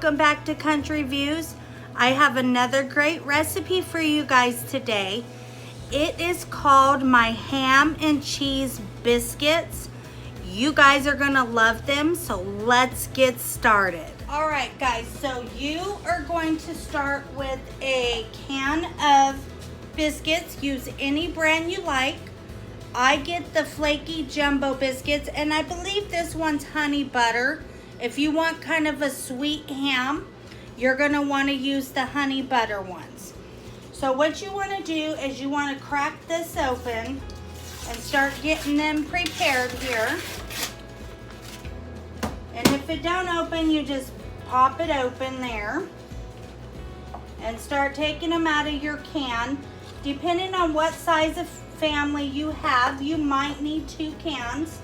welcome back to Country Views. I have another great recipe for you guys today. It is called my ham and cheese biscuits. You guys are gonna love them, so let's get started. All right guys, so you are going to start with a can of biscuits. Use any brand you like. I get the flaky jumbo biscuits, and I believe this one's honey butter. If you want kind of a sweet ham, you're gonna wanna use the honey butter ones. So what you wanna do is you wanna crack this open and start getting them prepared here. And if it don't open, you just pop it open there and start taking them out of your can. Depending on what size of family you have, you might need 2 cans,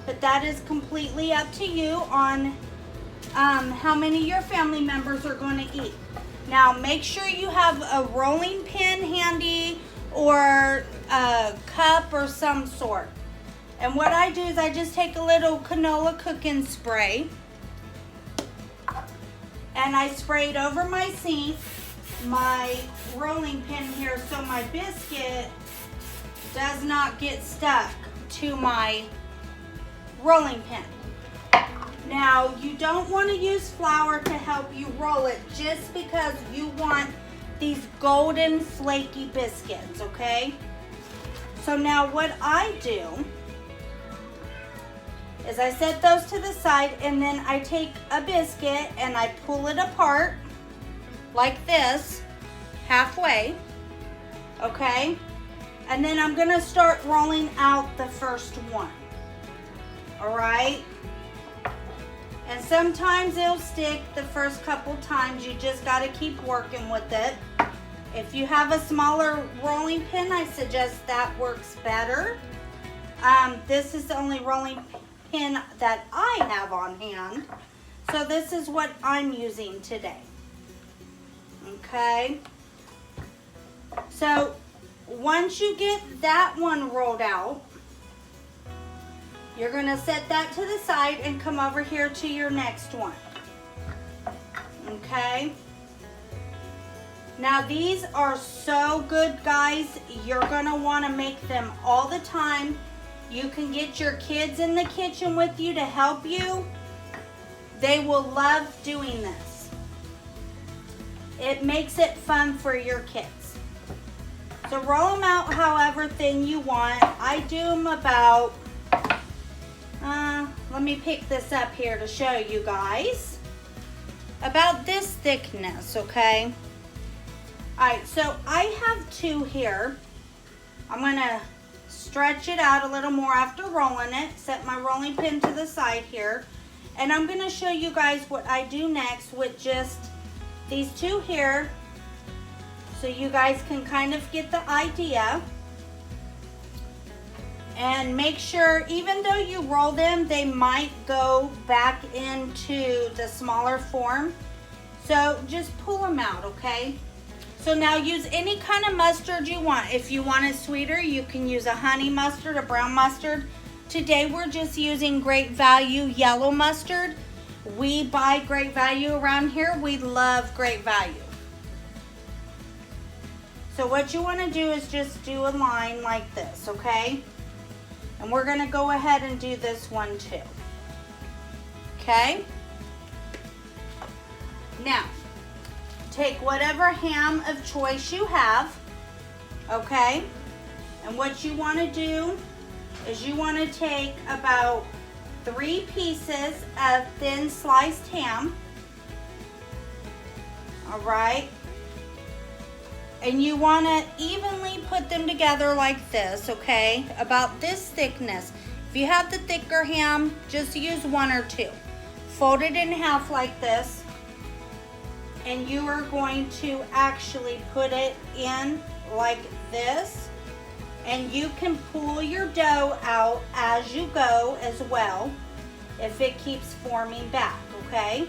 but that is completely up to you on how many your family members are going to eat. Now make sure you have a rolling pin handy or a cup or some sort. And what I do is I just take a little canola cooking spray and I spray it over my sink, my rolling pin here, so my biscuit does not get stuck to my rolling pin. Now, you don't want to use flour to help you roll it just because you want these golden flaky biscuits, okay? So now what I do is I set those to the side, and then I take a biscuit and I pull it apart like this, halfway, okay? And then I'm gonna start rolling out the first one, all right? And sometimes it'll stick the first couple times. You just gotta keep working with it. If you have a smaller rolling pin, I suggest that works better. This is the only rolling pin that I have on hand. So this is what I'm using today. Okay. So once you get that one rolled out, you're gonna set that to the side and come over here to your next one. Okay. Now these are so good, guys. You're gonna wanna make them all the time. You can get your kids in the kitchen with you to help you. They will love doing this. It makes it fun for your kids. So roll them out however thin you want. I do them about, let me pick this up here to show you guys. About this thickness, okay? All right, so I have 2 here. I'm gonna stretch it out a little more after rolling it. Set my rolling pin to the side here. And I'm gonna show you guys what I do next with just these 2 here, so you guys can kind of get the idea. And make sure, even though you roll them, they might go back into the smaller form. So just pull them out, okay? So now use any kind of mustard you want. If you want it sweeter, you can use a honey mustard, a brown mustard. Today we're just using Great Value yellow mustard. We buy Great Value around here. We love Great Value. So what you want to do is just do a line like this, okay? And we're going to go ahead and do this one too. Okay? Now, take whatever ham of choice you have, okay? And what you want to do is you want to take about 3 pieces of thin sliced ham, all right? And you want to evenly put them together like this, okay? About this thickness. If you have the thicker ham, just use 1 or 2. Fold it in half like this, and you are going to actually put it in like this. And you can pull your dough out as you go as well, if it keeps forming back, okay?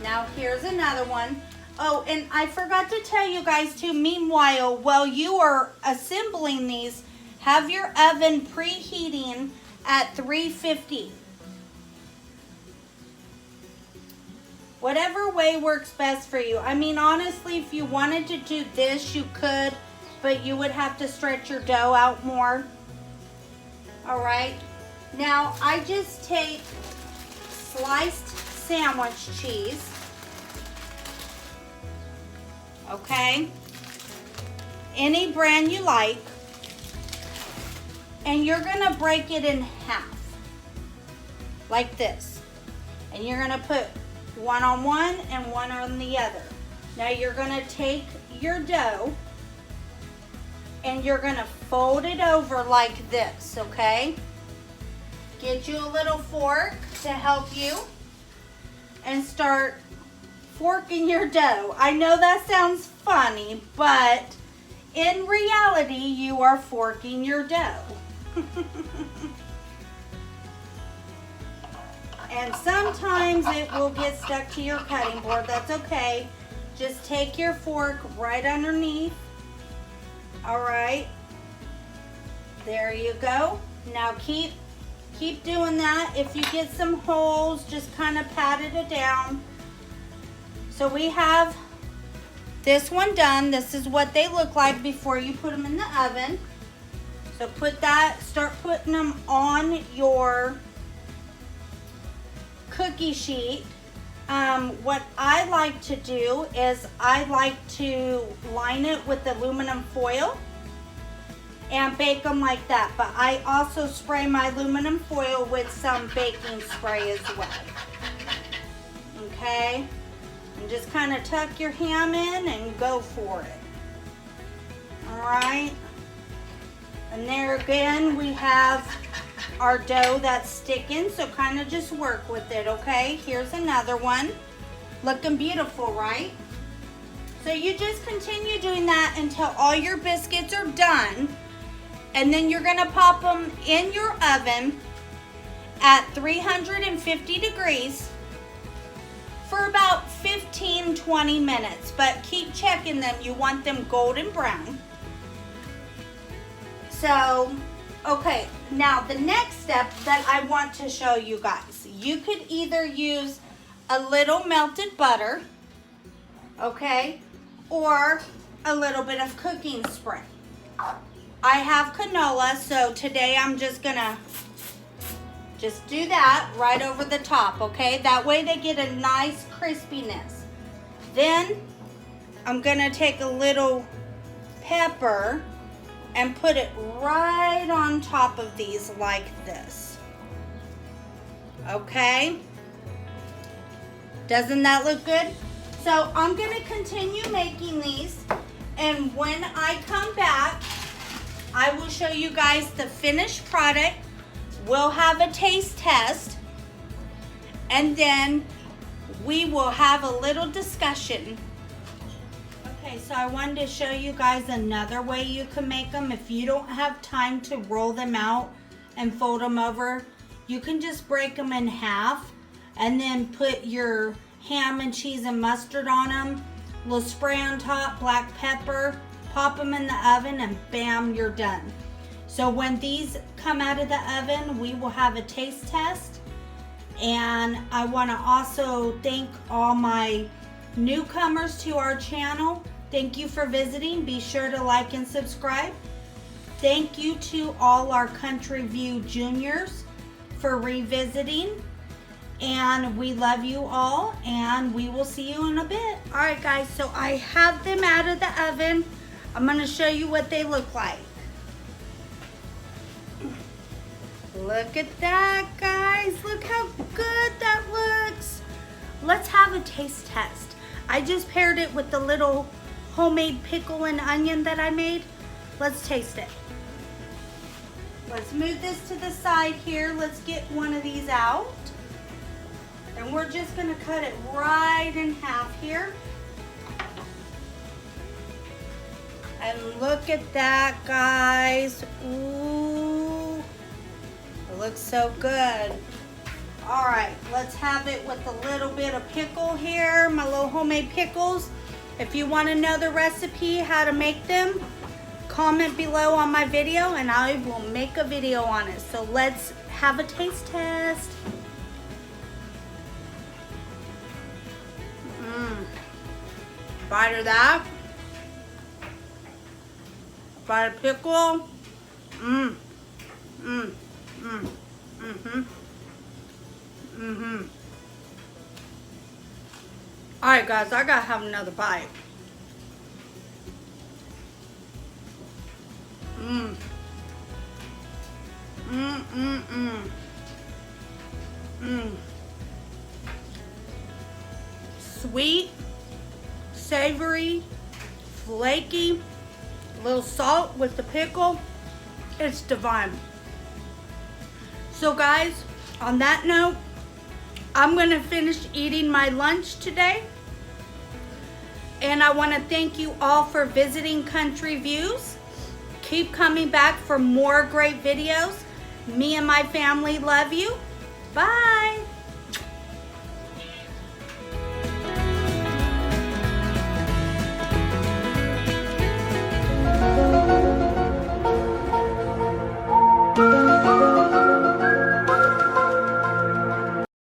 Now here's another one. Oh, and I forgot to tell you guys too, meanwhile, while you are assembling these, have your oven preheating at 350. Whatever way works best for you. I mean, honestly, if you wanted to do this, you could, but you would have to stretch your dough out more. All right. Now, I just take sliced sandwich cheese. Okay. Any brand you like. And you're gonna break it in half. Like this. And you're gonna put one on one and one on the other. Now you're gonna take your dough and you're gonna fold it over like this, okay? Get you a little fork to help you and start forking your dough. I know that sounds funny, but in reality, you are forking your dough. And sometimes it will get stuck to your cutting board. That's okay. Just take your fork right underneath. All right. There you go. Now keep doing that. If you get some holes, just kind of pat it down. So we have this one done. This is what they look like before you put them in the oven. So start putting them on your cookie sheet. What I like to do is I like to line it with aluminum foil and bake them like that. But I also spray my aluminum foil with some baking spray as well. Okay? And just kind of tuck your ham in and go for it. All right? And there again, we have our dough that's sticking, so kind of just work with it, okay? Here's another one. Looking beautiful, right? So you just continue doing that until all your biscuits are done. And then you're gonna pop them in your oven at 350 degrees for about 15-20 minutes. But keep checking them. You want them golden brown. So, okay, now the next step that I want to show you guys, you could either use a little melted butter, okay, or a little bit of cooking spray. I have canola, so today I'm just gonna just do that right over the top, okay? That way they get a nice crispiness. Then I'm gonna take a little pepper and put it right on top of these like this. Okay? Doesn't that look good? So I'm gonna continue making these, and when I come back, I will show you guys the finished product. We'll have a taste test, and then we will have a little discussion. Okay, so I wanted to show you guys another way you can make them. If you don't have time to roll them out and fold them over, you can just break them in half and then put your ham and cheese and mustard on them, a little spray on top, black pepper, pop them in the oven, and bam, you're done. So when these come out of the oven, we will have a taste test. And I want to also thank all my newcomers to our channel. Thank you for visiting. Be sure to like and subscribe. Thank you to all our Country View Juniors for revisiting. And we love you all, and we will see you in a bit. All right, guys, so I have them out of the oven. I'm going to show you what they look like. Look at that, guys. Look how good that looks. Let's have a taste test. I just paired it with the little homemade pickle and onion that I made. Let's taste it. Let's move this to the side here. Let's get one of these out. And we're just gonna cut it right in half here. And look at that, guys. Ooh, it looks so good. All right, let's have it with a little bit of pickle here, my little homemade pickles. If you want to know the recipe, how to make them, comment below on my video and I will make a video on it. So let's have a taste test. bite of that. Bite of pickle. Mmm. Mmm. Mmm. Mm-hmm. Mm-hmm. Alright guys, I gotta have another bite. Mmm. Mmm, mmm, mmm. Mmm. Sweet, savory, flaky, a little salt with the pickle. It's divine. So guys, on that note, I'm gonna finish eating my lunch today. And I wanna thank you all for visiting Country Views. Keep coming back for more great videos. Me and my family love you. Bye.